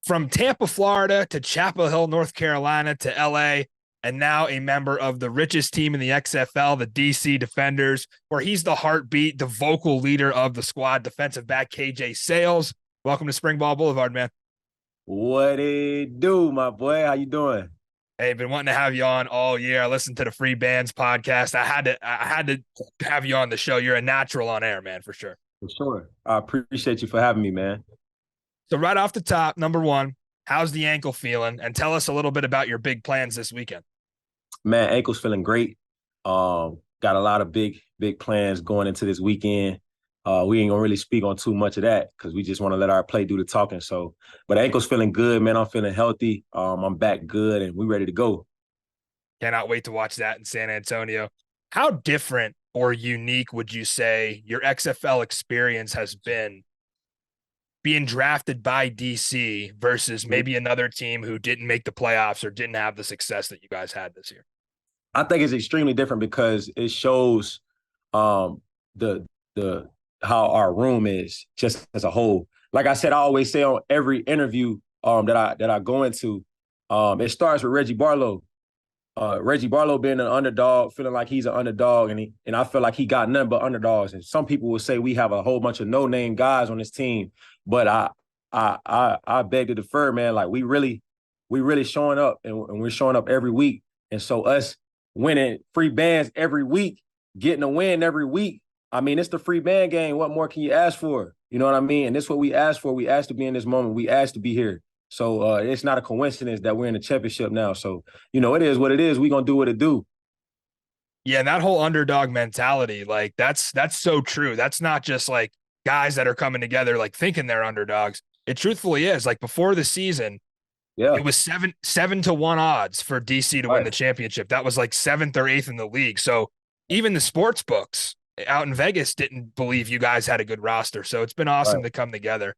From Tampa, Florida to Chapel Hill, North Carolina to LA, and now a member of the richest team in the XFL, the DC Defenders, where he's the heartbeat, the vocal leader of the squad, defensive back KJ Sales. Welcome to Springball Boulevard, man. What it do, my boy? How you doing? Hey, been wanting to have you on all year. I listened to the Free Bands podcast. I had to have you on the show. You're a natural on air, man, for sure. For sure. I appreciate you for having me, man. So right off the top, number one, how's the ankle feeling? And tell us a little bit about your big plans this weekend. Man, ankle's feeling great. Got a lot of big plans going into this weekend. We ain't gonna really speak on too much of that because we just want to let our play do the talking. So, but ankle's feeling good, man. I'm feeling healthy. I'm back good, and we ready to go. Cannot wait to watch that in San Antonio. How different or unique would you say your XFL experience has been being drafted by DC versus maybe another team who didn't make the playoffs or didn't have the success that you guys had this year? I think it's extremely different because it shows the how our room is just as a whole. Like I said, I always say on every interview that I go into, it starts with Reggie Barlow. Reggie Barlow being an underdog, feeling like he's an underdog, and I feel like he got nothing but underdogs. And some people will say we have a whole bunch of no-name guys on this team, but I beg to defer, man. Like we really showing up, and we're showing up every week. And so us winning free bands every week, getting a win every week. I mean, it's the free band game. What more can you ask for? You know what I mean? And this is what we asked for. We asked to be in this moment. We asked to be here. So it's not a coincidence that we're in the championship now. So, you know, it is what it is. We're going to do what it do. Yeah, and that whole underdog mentality, like that's so true. That's not just like guys that are coming together like thinking they're underdogs. It truthfully is. Like before the season, it was 7-1 odds for DC to win the championship. That was like 7th or 8th in the league. So even the sports books out in Vegas didn't believe you guys had a good roster. So it's been awesome to come together.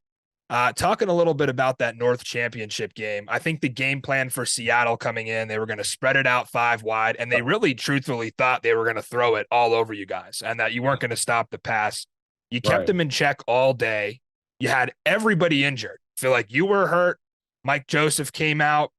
Talking a little bit about that North Championship game, I think the game plan for Seattle coming in, they were going to spread it out 5 wide, and they really truthfully thought they were going to throw it all over you guys and that you weren't going to stop the pass. You kept them in check all day. You had everybody injured. Feel like you were hurt. Mike Joseph came out.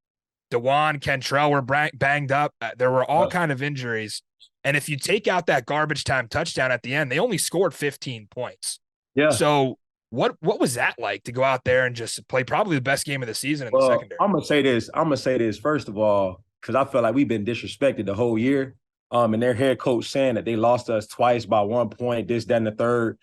DeJuan, Kentrell were banged up. There were all kind of injuries. And if you take out that garbage time touchdown at the end, they only scored 15 points. Yeah. So what was that like to go out there and just play probably the best game of the season in the secondary? I'm gonna say this first of all, because I feel like we've been disrespected the whole year. And their head coach saying that they lost us twice by 1 point, this, that, and the third.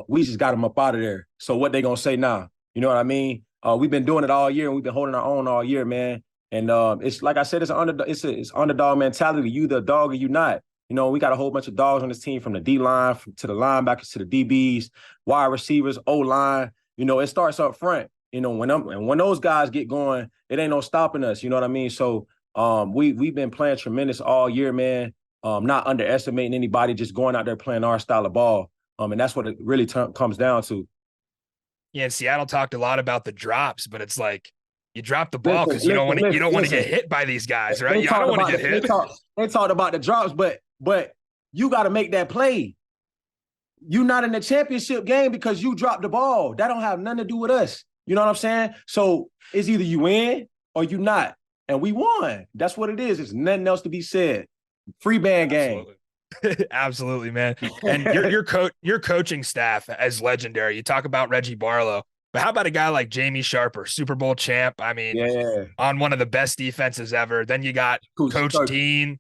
We just got them up out of there. So what they gonna say now? You know what I mean? We've been doing it all year, and we've been holding our own all year, man. And it's like I said, it's underdog mentality. You the dog or you not. You know, we got a whole bunch of dogs on this team, from the D-line to the linebackers to the DBs, wide receivers, O-line. You know, it starts up front. You know, when those guys get going, it ain't no stopping us. You know what I mean? So we've been playing tremendous all year, man. Not underestimating anybody, just going out there playing our style of ball. And that's what it really comes down to. Yeah, and Seattle talked a lot about the drops, but it's like you drop the ball because you don't want to get hit by these guys, right? I don't want to get hit. They talked about the drops, but you got to make that play. You're not in the championship game because you dropped the ball. That don't have nothing to do with us. You know what I'm saying? So it's either you win or you not. And we won. That's what it is. There's nothing else to be said. Free band game. Absolutely, man. And your coaching staff is legendary. You talk about Reggie Barlow, but how about a guy like Jamie Sharper, Super Bowl champ? I mean, on one of the best defenses ever. Then you got Coach Dean.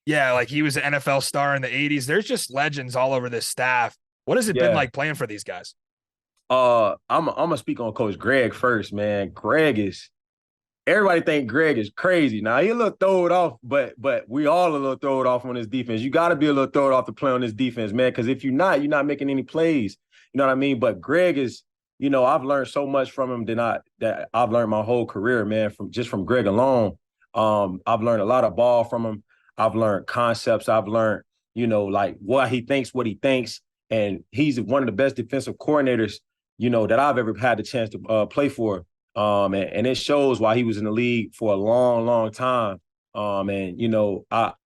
Yeah, like he was an NFL star in the 80s. There's just legends all over this staff. What has it been like playing for these guys? I'm gonna speak on Coach Greg first, man. Everybody think Greg is crazy. Now he a little throwed off, but we all a little throwed off on this defense. You got to be a little throwed off to play on this defense, man. Because if you're not making any plays. You know what I mean? But Greg is, you know, I've learned so much from him that I've learned my whole career, man. From Greg alone, I've learned a lot of ball from him. I've learned concepts. I've learned, you know, like what he thinks, and he's one of the best defensive coordinators, you know, that I've ever had the chance to play for. And it shows why he was in the league for a long, long time. And, you know,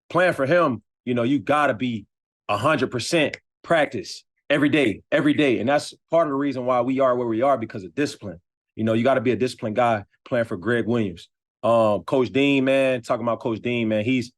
playing for him, you know, you got to be 100% practice every day. And that's part of the reason why we are where we are, because of discipline. You know, you got to be a disciplined guy playing for Greg Williams. Coach Dean, man, talking about Coach Dean, man, he's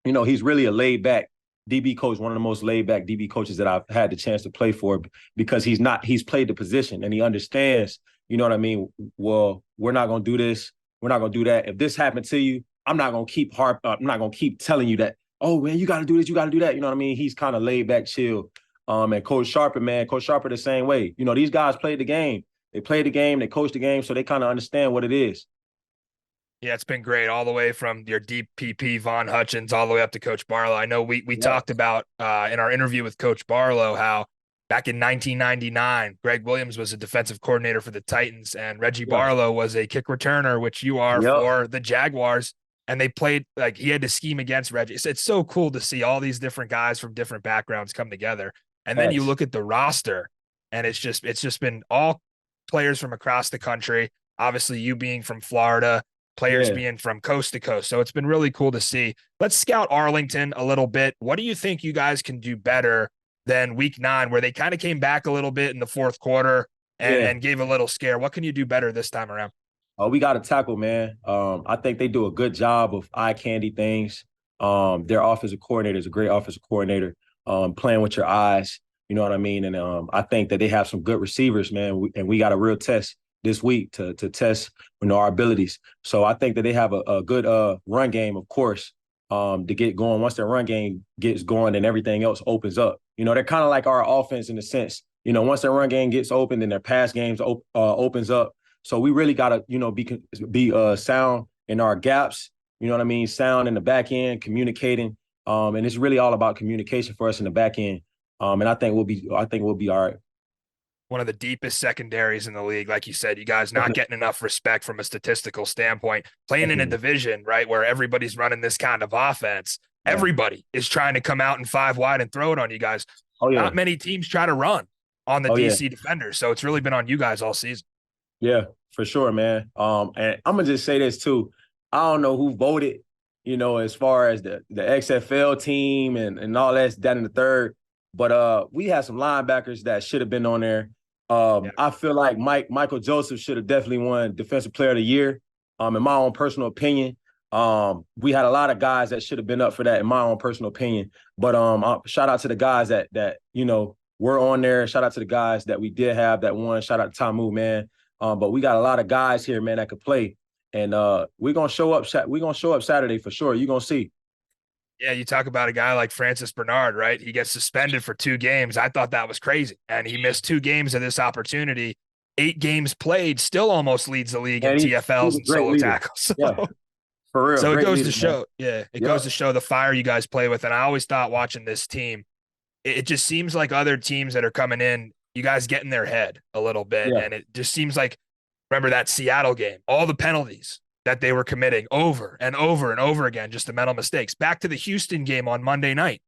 really a laid back DB coach, one of the most laid back DB coaches that I've had the chance to play for because he's played the position and he understands, you know what I mean? Well, we're not going to do this. We're not going to do that. If this happened to you, I'm not going to keep telling you that, oh man, you got to do this, you got to do that. You know what I mean? He's kind of laid back, chill. And Coach Sharper, man, Coach Sharper the same way. You know, these guys played the game. They played the game, they coached the game, so they kind of understand what it is. Yeah, it's been great all the way from your deep PP Von Hutchins all the way up to Coach Barlow. I know we Yeah. talked about in our interview with Coach Barlow how back in 1999, Greg Williams was a defensive coordinator for the Titans and Reggie Yeah. Barlow was a kick returner, which you are Yep. for the Jaguars. And they played like he had to scheme against Reggie. It's so cool to see all these different guys from different backgrounds come together. And then you Thanks. look at the roster, and it's just been all players from across the country. Obviously, you being from Florida, players Yeah. being from coast to coast. So it's been really cool to see. Let's scout Arlington a little bit. What do you think you guys can do better than week 9, where they kind of came back a little bit in the fourth quarter and, Yeah. and gave a little scare? What can you do better this time around? Oh, we got to tackle, man. I think they do a good job of eye candy things. Their offensive coordinator is a great offensive coordinator, playing with your eyes. You know what I mean? And I think that they have some good receivers, man. And we got a real test this week to test our abilities. So I think that they have a good run game, of course, to get going. Once their run game gets going, then everything else opens up. You know, they're kind of like our offense in a sense. You know, once their run game gets open, then their pass games opens up. So we really gotta, be sound in our gaps. You know what I mean? Sound in the back end, communicating. And it's really all about communication for us in the back end. And I think we'll be all right. One of the deepest secondaries in the league. Like you said, you guys not Definitely. getting enough respect from a statistical standpoint, playing in a Definitely. division, right, where everybody's running this kind of offense. Yeah. Everybody is trying to come out in 5 wide and throw it on you guys. Oh yeah. Not many teams try to run on the Oh yeah. DC defenders. So it's really been on you guys all season. Yeah, for sure, man. And I'm gonna just say this too. I don't know who voted, as far as the XFL team and all that's down in the third. But we had some linebackers that should have been on there. Yeah. I feel like Michael Joseph should have definitely won Defensive Player of the Year. In my own personal opinion. We had a lot of guys that should have been up for that, in my own personal opinion. But shout out to the guys that were on there. Shout out to the guys that we did have that won. Shout out to Tamu, man. But we got a lot of guys here, man, that could play. And we're gonna show up. We're gonna show up Saturday for sure. You're gonna see. Yeah, you talk about a guy like Francis Bernard, right? He gets suspended for 2 games. I thought that was crazy. And he missed 2 games of this opportunity. 8 games played, still almost leads the league in And he's TFLs a and great solo leader. tackles. Yeah, for real, So it great goes to leader, man. show, yeah, it goes Yep. to show the fire you guys play with. And I always thought watching this team, it just seems like other teams that are coming in, you guys get in their head a little bit. Yeah. And it just seems like, remember that Seattle game, all the penalties that they were committing over and over and over again, just the mental mistakes. Back to the Houston game on Monday night,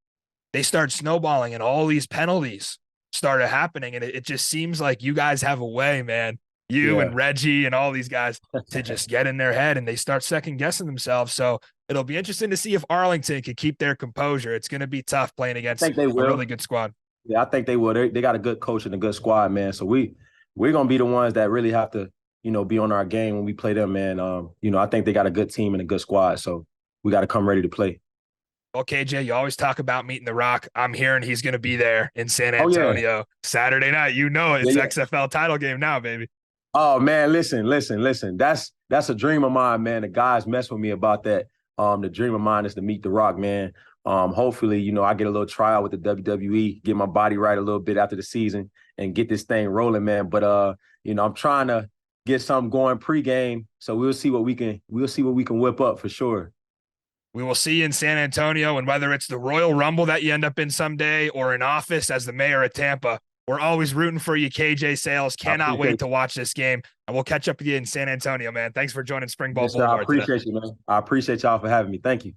they start snowballing and all these penalties started happening. And it just seems like you guys have a way, man, you Yeah. and Reggie and all these guys to just get in their head and they start second guessing themselves. So it'll be interesting to see if Arlington can keep their composure. It's going to be tough playing I against think they a really will. good squad. Yeah, I think they will. They got a good coach and a good squad, man. So we're gonna be the ones that really have to, be on our game when we play them, man. I think they got a good team and a good squad. So we got to come ready to play. Well, KJ, you always talk about meeting the Rock. I'm hearing he's going to be there in San Oh yeah. Antonio Saturday night. You know Yeah, it's yeah. XFL title game now, baby. Oh man, listen. That's a dream of mine, man. The guys mess with me about that. The dream of mine is to meet The Rock, man. Hopefully, I get a little tryout with the WWE, get my body right a little bit after the season, and get this thing rolling, man. But I'm trying to get something going pregame, so we'll see what we can whip up for sure. We will see you in San Antonio, and whether it's the Royal Rumble that you end up in someday or in office as the mayor of Tampa, we're always rooting for you, KJ Sales. I Cannot wait appreciate to watch this game, and we'll catch up with you in San Antonio, man. Thanks for joining you. Springball Yes, sir. I Boulevard today. appreciate you, man. I appreciate y'all for having me. Thank you.